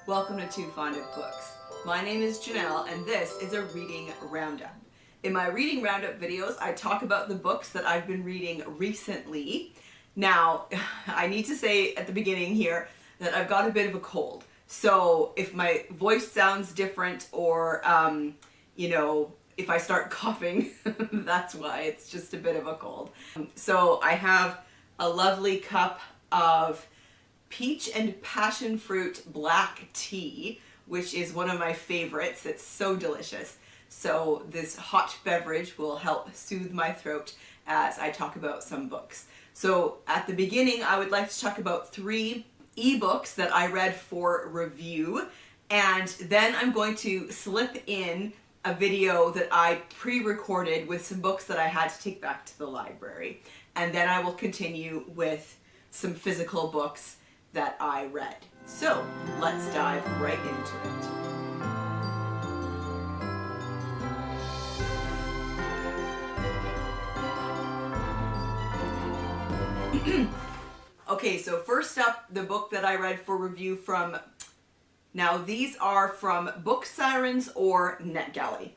Welcome to Too Fond of Books. My name is Janelle and this is a reading roundup. In my reading roundup videos, I talk about the books that I've been reading recently. Now, I need to say at the beginning here that I've got a bit of a cold. So if my voice sounds different or, if I start coughing, that's why. It's just a bit of a cold. So I have a lovely cup of peach and passion fruit black tea, which is one of my favorites. It's so delicious. So this hot beverage will help soothe my throat as I talk about some books. So at the beginning, I would like to talk about 3 ebooks that I read for review, and then I'm going to slip in a video that I pre-recorded with some books that I had to take back to the library. And then I will continue with some physical books that I read. So let's dive right into it. Okay, so first up, the book that I read for review from, now these are from Book Sirens or NetGalley.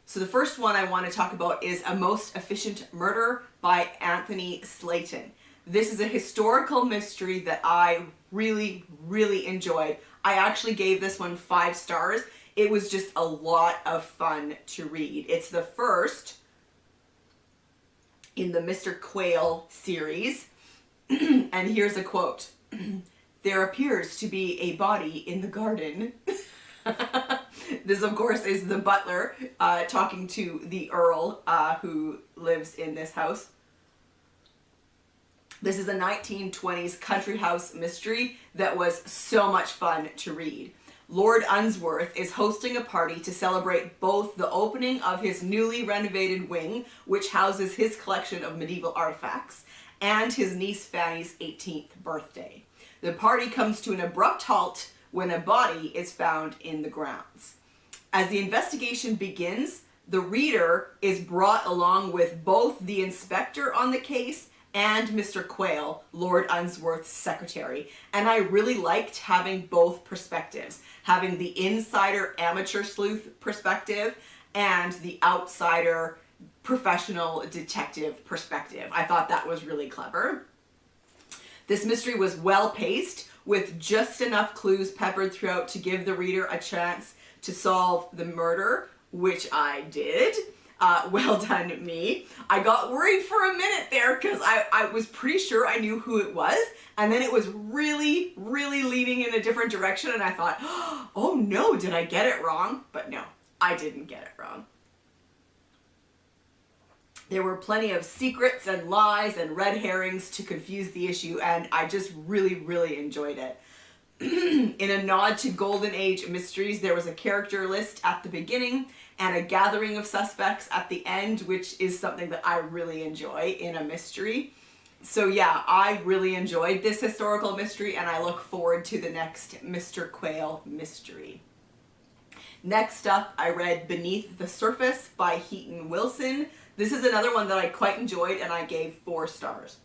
So the first one I want to talk about is A Most Efficient Murder by Anthony Slayton. This is a historical mystery that I really, really enjoyed. I actually gave this one 5 stars. It was just a lot of fun to read. It's the first in the Mr. Quayle series. And here's a quote. "There appears to be a body in the garden." This, of course, is the butler talking to the Earl who lives in this house. This is a 1920s country house mystery that was so much fun to read. Lord Unsworth is hosting a party to celebrate both the opening of his newly renovated wing, which houses his collection of medieval artifacts, and his niece Fanny's 18th birthday. The party comes to an abrupt halt when a body is found in the grounds. As the investigation begins, the reader is brought along with both the inspector on the case and Mr. Quayle, Lord Unsworth's secretary. And I really liked having both perspectives, having the insider amateur sleuth perspective and the outsider professional detective perspective. I thought that was really clever. This mystery was well paced, with just enough clues peppered throughout to give the reader a chance to solve the murder, which I did. Well done, me. I got worried for a minute there because I was pretty sure I knew who it was, and then it was really, really leaning in a different direction, and I thought, oh no, did I get it wrong? But no, I didn't get it wrong. There were plenty of secrets and lies and red herrings to confuse the issue, and I just really, really enjoyed it. In a nod to Golden Age mysteries, there was a character list at the beginning and a gathering of suspects at the end, which is something that I really enjoy in a mystery. So yeah, I really enjoyed this historical mystery, and I look forward to the next Mr. Quayle mystery. Next up, I read Beneath the Surface by Heaton Wilson. This is another one that I quite enjoyed, and I gave 4 stars.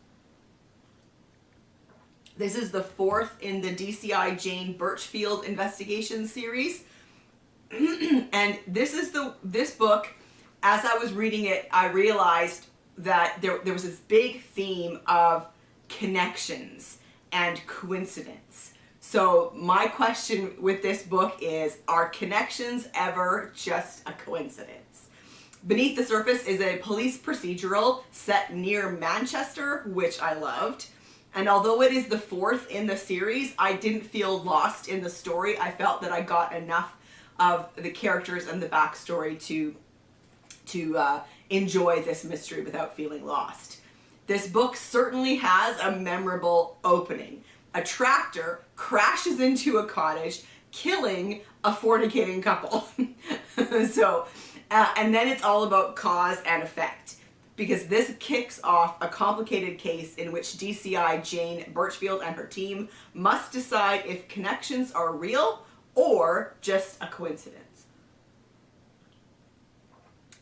This is the 4th in the DCI Jane Birchfield investigation series. And this book, as I was reading it, I realized that there was this big theme of connections and coincidence. So my question with this book is, are connections ever just a coincidence? Beneath the Surface is a police procedural set near Manchester, which I loved. And although it is the 4th in the series, I didn't feel lost in the story. I felt that I got enough of the characters and the backstory to enjoy this mystery without feeling lost. This book certainly has a memorable opening. A tractor crashes into a cottage, killing a fornicating couple. And then it's all about cause and effect, because this kicks off a complicated case in which DCI Jane Birchfield and her team must decide if connections are real or just a coincidence.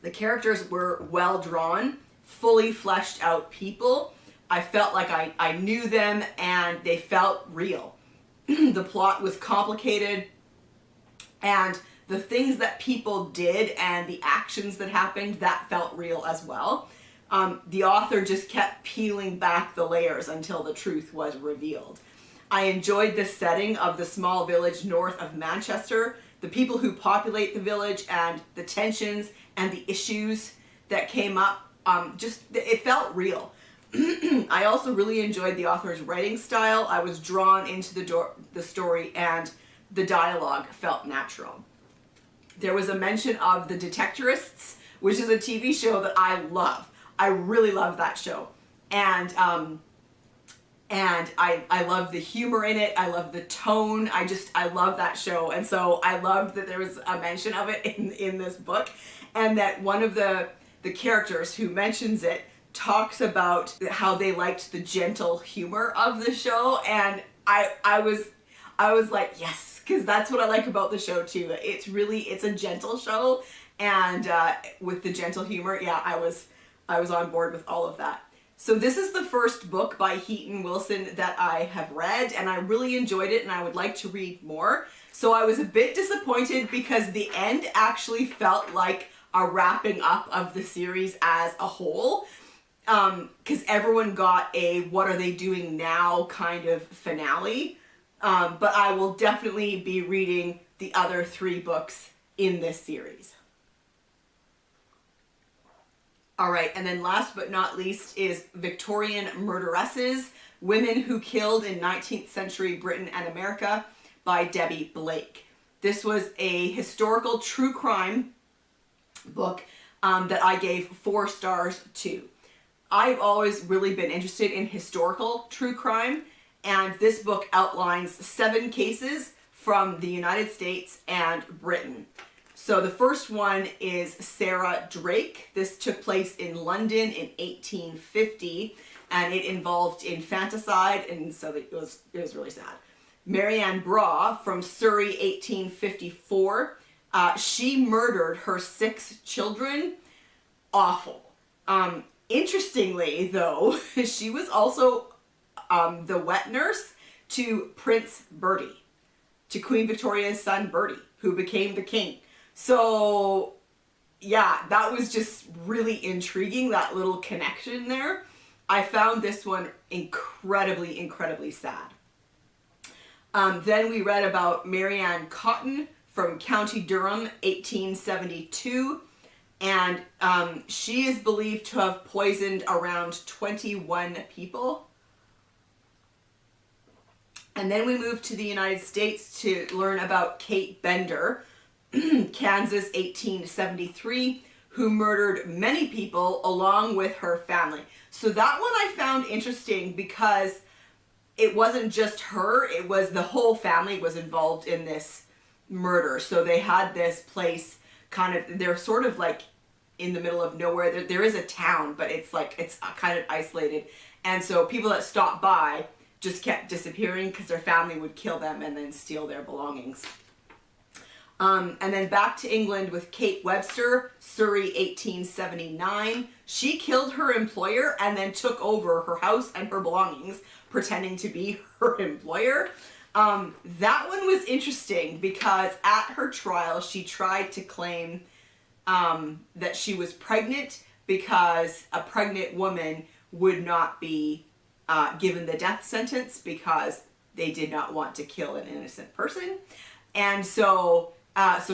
The characters were well drawn, fully fleshed out people. I felt like I knew them and they felt real. The plot was complicated, And the things that people did and the actions that happened, that felt real as well. The author just kept peeling back the layers until the truth was revealed. I enjoyed the setting of the small village north of Manchester, the people who populate the village, and the tensions and the issues that came up. It felt real. I also really enjoyed the author's writing style. I was drawn into the story, and the dialogue felt natural. There was a mention of The Detectorists, which is a TV show that I love. I really love that show. And I love the humor in it. I love the tone. I love that show. And so I loved that there was a mention of it in this book, and that one of the characters who mentions it talks about how they liked the gentle humor of the show. And I was like, yes, because that's what I like about the show too. It's a gentle show, and with the gentle humor, yeah, I was on board with all of that. So this is the first book by Heaton Wilson that I have read, and I really enjoyed it, and I would like to read more. So I was a bit disappointed because the end actually felt like a wrapping up of the series as a whole, because everyone got a what are they doing now kind of finale. But I will definitely be reading the other 3 books in this series. All right, and then last but not least is Victorian Murderesses, Women Who Killed in 19th Century Britain and America by Debbie Blake. This was a historical true crime book that I gave 4 stars to. I've always really been interested in historical true crime, and this book outlines 7 cases from the United States and Britain. So the first one is Sarah Drake. This took place in London in 1850, and it involved infanticide, and so it was really sad. Marianne Braw from Surrey, 1854. She murdered her 6 children. Awful. Interestingly, though, she was also the wet nurse to Prince Bertie, to Queen Victoria's son Bertie, who became the king. So yeah, that was just really intriguing, that little connection there. I found this one incredibly, incredibly sad. Then we read about Marianne Cotton from County Durham, 1872. And she is believed to have poisoned around 21 people. And then we moved to the United States to learn about Kate Bender, Kansas, 1873, who murdered many people along with her family. So that one I found interesting because it wasn't just her, it was the whole family was involved in this murder. So they had this place they're sort of like in the middle of nowhere. There is a town, but it's kind of isolated. And so people that stopped by just kept disappearing because their family would kill them and then steal their belongings. And then back to England with Kate Webster, Surrey, 1879. She killed her employer and then took over her house and her belongings, pretending to be her employer. That one was interesting because at her trial, she tried to claim that she was pregnant because a pregnant woman would not be given the death sentence because they did not want to kill an innocent person. And so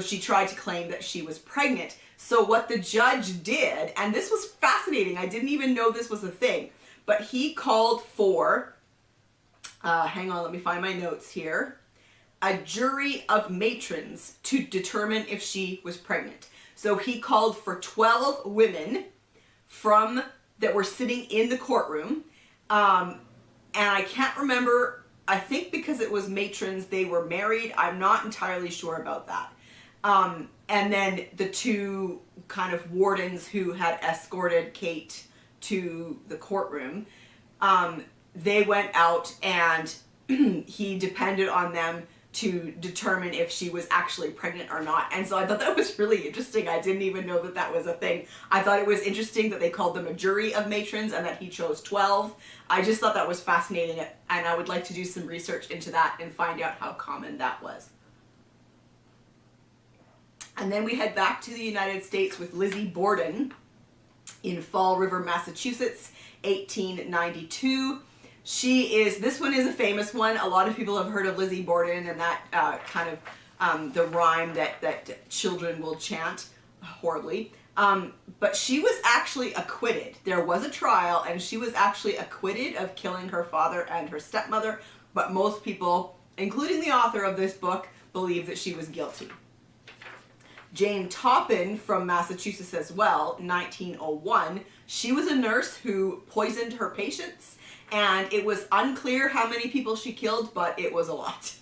she tried to claim that she was pregnant. So what the judge did, and this was fascinating, I didn't even know this was a thing, but he called for, hang on, let me find my notes here, a jury of matrons to determine if she was pregnant. So he called for 12 women that were sitting in the courtroom, and I can't remember, I think because it was matrons, they were married. I'm not entirely sure about that. And then the 2 kind of wardens who had escorted Kate to the courtroom, they went out and he depended on them to determine if she was actually pregnant or not. And so I thought that was really interesting. I didn't even know that that was a thing. I thought it was interesting that they called them a jury of matrons and that he chose 12. I just thought that was fascinating, and I would like to do some research into that and find out how common that was. And then we head back to the United States with Lizzie Borden in Fall River, Massachusetts, 1892. This one is a famous one. A lot of people have heard of Lizzie Borden and that kind of the rhyme that children will chant horribly. But she was actually acquitted. There was a trial and she was actually acquitted of killing her father and her stepmother, but most people, including the author of this book, believe that she was guilty. Jane Toppin from Massachusetts as well, 1901. She was a nurse who poisoned her patients, and it was unclear how many people she killed, but it was a lot.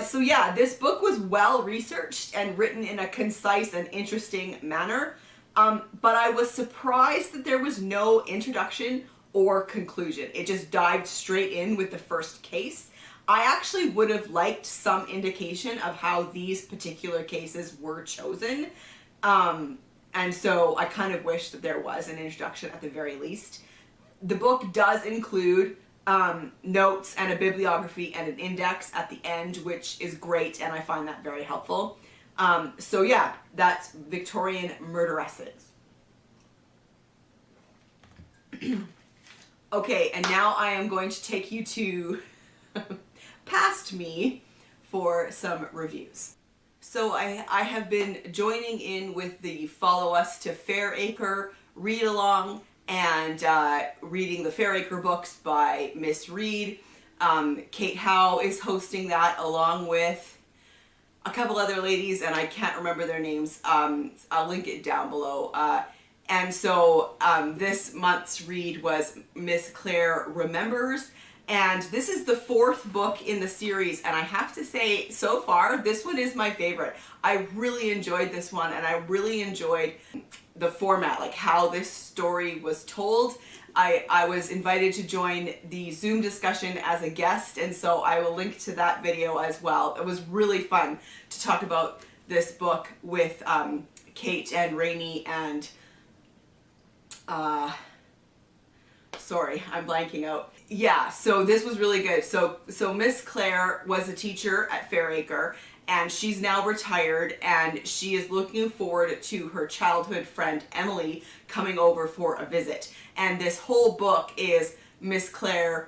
So yeah, this book was well researched and written in a concise and interesting manner, but I was surprised that there was no introduction or conclusion. It just dived straight in with the first case. I actually would have liked some indication of how these particular cases were chosen, and so I kind of wish that there was an introduction at the very least. The book does include notes and a bibliography and an index at the end, which is great, and I find that very helpful. So yeah, that's Victorian Murderesses. Okay, and now I am going to take you to past me for some reviews. So I have been joining in with the Follow Us to Fairacre read along and reading the Fairacre books by Miss Reed. Kate Howe is hosting that along with a couple other ladies, and I can't remember their names. I'll link it down below. And so this month's read was Miss Clare Remembers, and this is the 4th book in the series, and I have to say, so far, this one is my favorite. I really enjoyed this one, and I really enjoyed the format, like how this story was told. I was invited to join the Zoom discussion as a guest, and so I will link to that video as well. It was really fun to talk about this book with Kate and Rainey and sorry, I'm blanking out. Yeah, so this was really good. So Miss Clare was a teacher at Fairacre, and she's now retired, and she is looking forward to her childhood friend Emily coming over for a visit. And this whole book is Miss Clare's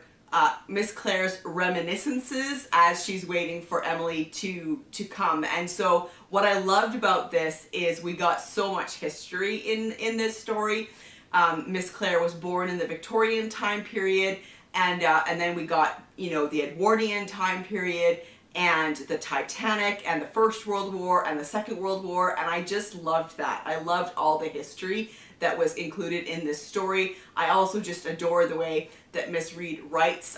reminiscences as she's waiting for Emily to come. And so what I loved about this is we got so much history in this story. Miss Clare was born in the Victorian time period, and then we got, you know, the Edwardian time period, and the Titanic, and the First World War, and the Second World War, and I just loved that. I loved all the history that was included in this story. I also just adore the way that Miss Reed writes.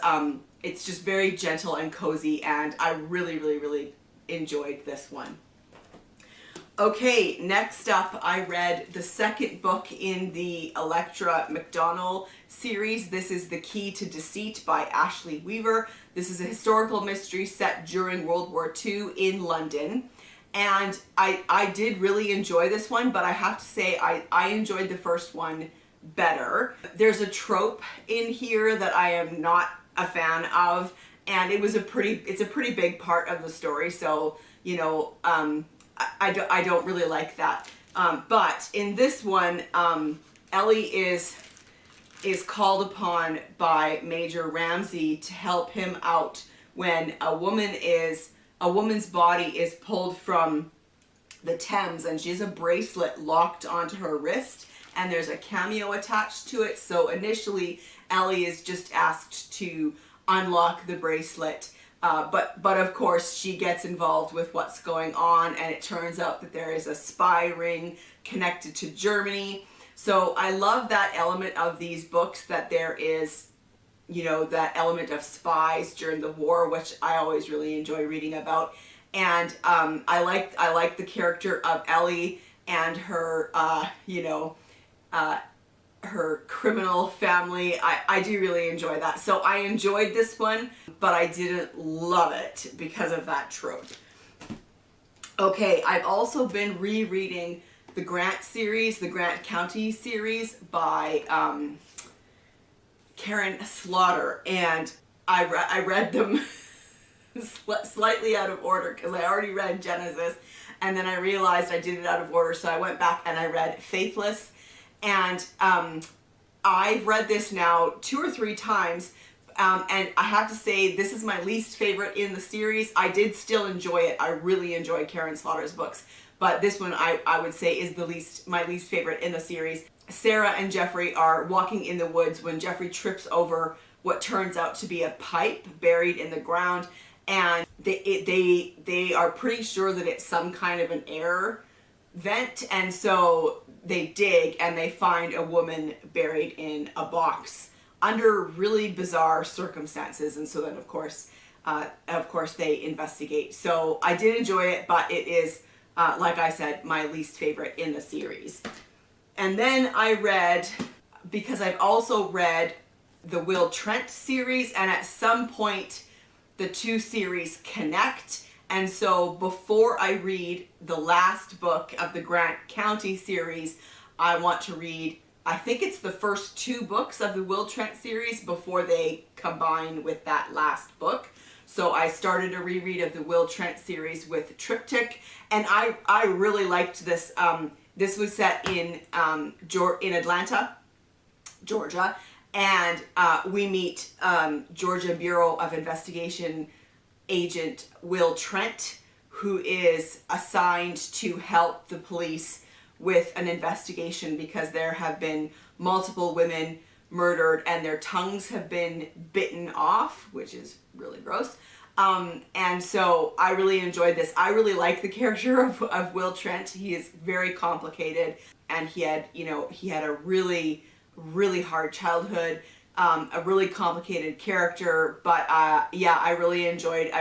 It's just very gentle and cozy, and I really, really, really enjoyed this one. Okay, next up, I read the 2nd book in the Electra McDonnell series. This is The Key to Deceit by Ashley Weaver. This is a historical mystery set during World War II in London. And I did really enjoy this one, but I have to say I enjoyed the first one better. There's a trope in here that I am not a fan of, and it's a pretty big part of the story, so, you know, I don't really like that. But in this one, Ellie is called upon by Major Ramsey to help him out when a woman's body is pulled from the Thames, and she has a bracelet locked onto her wrist, and there's a cameo attached to it. So initially, Ellie is just asked to unlock the bracelet. But of course she gets involved with what's going on, and it turns out that there is a spy ring connected to Germany. So I love that element of these books, that there is, you know, that element of spies during the war, which I always really enjoy reading about. And I like the character of Ellie and her, you know, her criminal family. I do really enjoy that. So I enjoyed this one, but I didn't love it because of that trope. Okay, I've also been rereading the Grant series, the Grant County series by Karin Slaughter, and I read them slightly out of order because I already read Genesis, and then I realized I did it out of order, so I went back and I read Faithless. And I've read this now 2 or 3 times, and I have to say this is my least favorite in the series. I did still enjoy it. I really enjoyed Karin Slaughter's books, but this one I would say is my least favorite in the series. Sarah and Jeffrey are walking in the woods when Jeffrey trips over what turns out to be a pipe buried in the ground, and they are pretty sure that it's some kind of an air vent, and so they dig and they find a woman buried in a box under really bizarre circumstances, and so then of course they investigate. So I did enjoy it, but it is like I said, my least favorite in the series. And then I read, because I've also read the Will Trent series, and at some point the 2 series connect, and so before I read the last book of the Grant County series, I want to read, I think it's the first 2 books of the Will Trent series before they combine with that last book. So I started a reread of the Will Trent series with Triptych, and I really liked this. This was set in Atlanta, Georgia, and we meet Georgia Bureau of Investigation agent Will Trent, who is assigned to help the police with an investigation because there have been multiple women murdered and their tongues have been bitten off, which is really gross. And so I really enjoyed this. I really like the character of Will Trent. He is very complicated, and he had a really, really hard childhood, a really complicated character, but yeah, I really enjoyed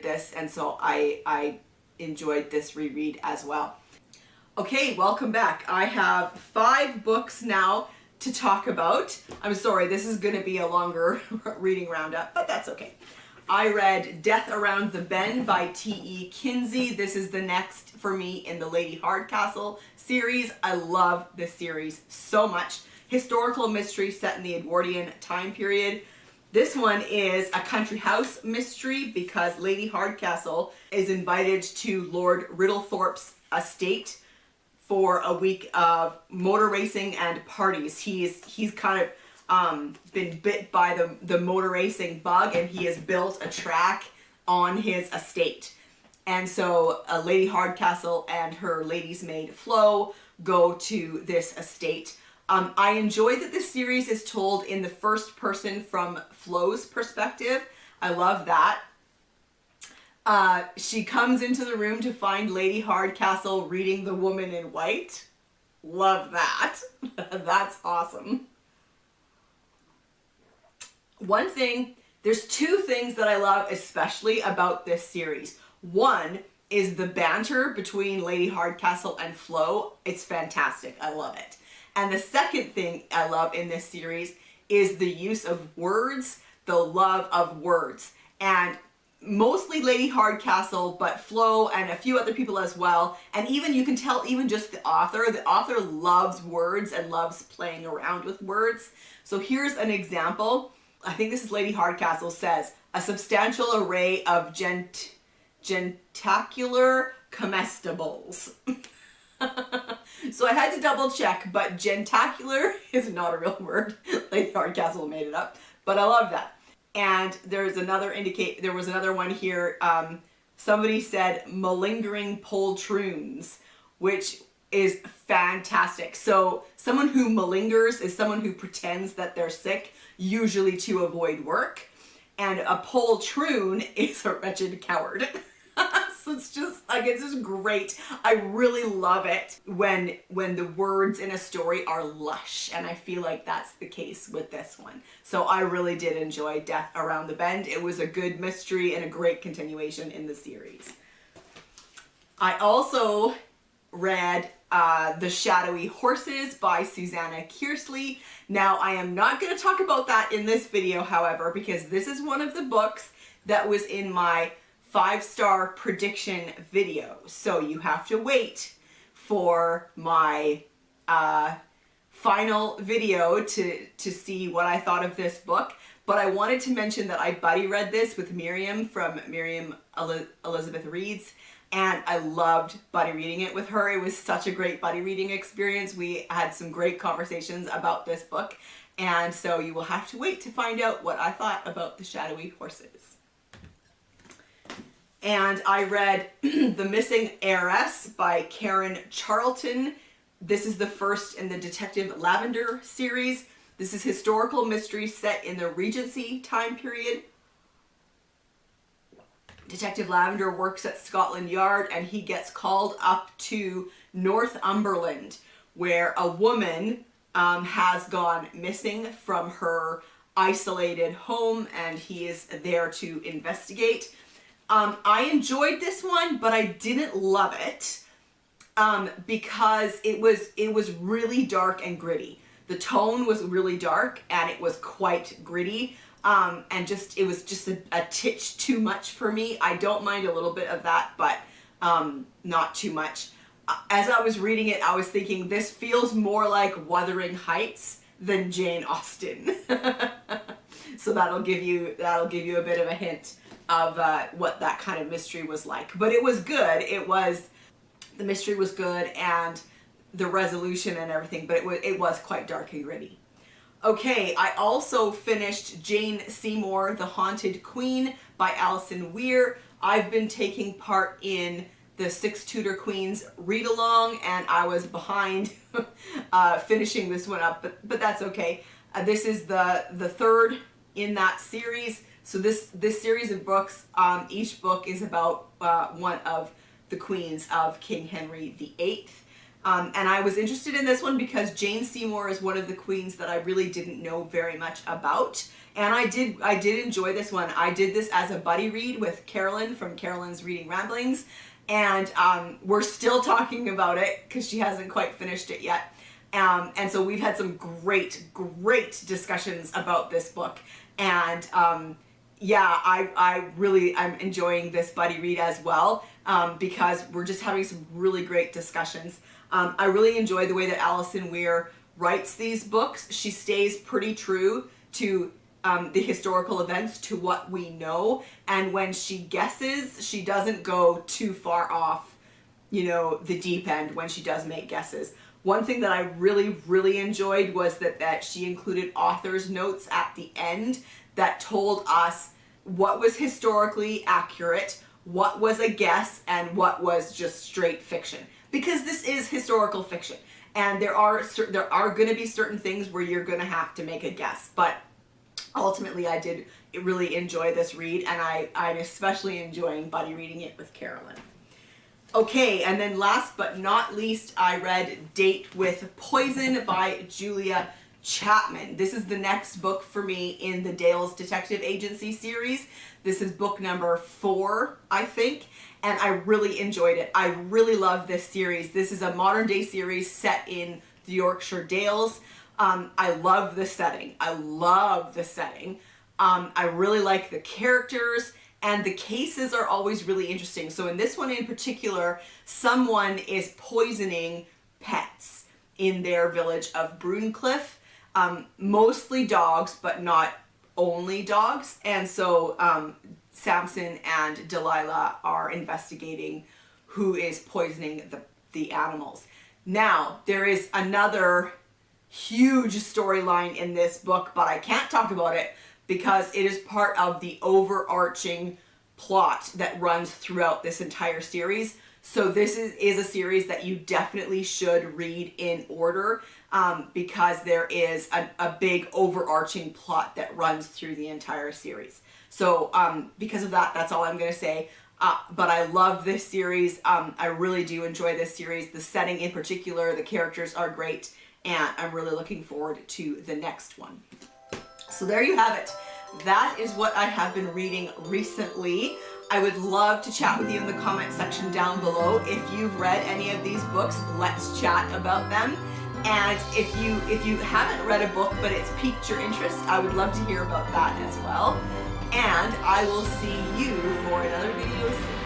this, and so I enjoyed this reread as well. Okay, welcome back. I have 5 books now to talk about. I'm sorry, this is going to be a longer reading roundup, but that's okay. I read Death Around the Bend by T.E. Kinsey. This is the next for me in the Lady Hardcastle series. I love this series so much. Historical mystery set in the Edwardian time period. This one is a country house mystery because Lady Hardcastle is invited to Lord Riddlethorpe's estate for a week of motor racing and parties. He's kind of been bit by the motor racing bug, and he has built a track on his estate. And so Lady Hardcastle and her lady's maid Flo go to this estate. I enjoy that this series is told in the first person from Flo's perspective. I love that. She comes into the room to find Lady Hardcastle reading The Woman in White. Love that. That's awesome. There's 2 things that I love especially about this series. One is the banter between Lady Hardcastle and Flo. It's fantastic. I love it. And the second thing I love in this series is the use of words, the love of words. And mostly Lady Hardcastle, but Flo and a few other people as well. And even you can tell, even just the author loves words and loves playing around with words. So here's an example. I think this is Lady Hardcastle says, a substantial array of gentacular comestibles. So I had to double check, but gentacular is not a real word. Lady Hardcastle made it up, but I love that. And there was another one here. Somebody said malingering poltroons, which is fantastic. So someone who malingers is someone who pretends that they're sick, usually to avoid work. And a poltroon is a wretched coward. So it's just great. I really love it when the words in a story are lush, and I feel like that's the case with this one. So I really did enjoy Death Around the Bend. It was a good mystery and a great continuation in the series. I also read The Shadowy Horses by Susanna Kearsley. Now, I am not going to talk about that in this video, however, because this is one of the books that was in my 5-star prediction video. So you have to wait for my final video to see what I thought of this book. But I wanted to mention that I buddy read this with Miriam from Miriam Elizabeth Reads. and I loved buddy reading it with her. It was such a great buddy reading experience. We had some great conversations about this book, and so you will have to wait to find out what I thought about the Shadowy horses. And I read The Missing Heiress by Karin Charlton. This is the first in the Detective Lavender series. This is historical mystery set in the Regency time period. Detective Lavender works at Scotland Yard, and he gets called up to Northumberland, where a woman has gone missing from her isolated home, and he is there to investigate. I enjoyed this one, but I didn't love it because it was really dark and gritty. The tone was really dark, and it was quite gritty, and it was just a titch too much for me. I don't mind a little bit of that, but not too much. As I was reading it, I was thinking this feels more like Wuthering Heights than Jane Austen. So that'll give you a bit of a hint of what that kind of mystery was like. But it was good. The mystery was good, and the resolution and everything, but it was quite dark and gritty. Okay, I also finished Jane Seymour, The Haunted Queen by Alison Weir. I've been taking part in the Six Tudor Queens read-along, and I was behind finishing this one up, but that's okay. This is the third in that series. So this series of books, each book is about one of the queens of King Henry VIII. And I was interested in this one because Jane Seymour is one of the queens that I really didn't know very much about. And I did enjoy this one. I did this as a buddy read with Carolyn from Carolyn's Reading Ramblings. And we're still talking about it because she hasn't quite finished it yet. And so we've had some great discussions about this book. And yeah, I'm enjoying this buddy read as well because we're just having some really great discussions. I really enjoy the way that Alison Weir writes these books. She stays pretty true to the historical events, to what we know, and when she guesses, she doesn't go too far off, the deep end when she does make guesses. One thing that I really enjoyed was that she included author's notes at the end that told us what was historically accurate, what was a guess, and what was just straight fiction. Because this is historical fiction, and there are going to be certain things where you're going to have to make a guess. But ultimately, I did really enjoy this read, and I'm especially enjoying buddy reading it with Carolyn. Okay, and then last but not least, I read Date with Poison by Julia Chapman. This is the next book for me in the Dale's Detective Agency series. This is book number 4, I think, and I really enjoyed it. I really love this series. This is a modern day series set in the Yorkshire Dales. I love the setting. I really like the characters, and the cases are always really interesting. So in this one in particular, someone is poisoning pets in their village of Bruncliffe. Mostly dogs, but not only dogs. And so Samson and Delilah are investigating who is poisoning the animals. Now, there is another huge storyline in this book, but I can't talk about it because it is part of the overarching plot that runs throughout this entire series. So this is a series that you definitely should read in order because there is a big overarching plot that runs through the entire series. So because of that, that's all I'm going to say. But I love this series. I really do enjoy this series. The setting in particular, the characters are great, and I'm really looking forward to the next one. So there you have it. That is what I have been reading recently. I would love to chat with you in the comment section down below. If you've read any of these books, let's chat about them. And if you haven't read a book but it's piqued your interest, I would love to hear about that as well. And I will see you for another video soon.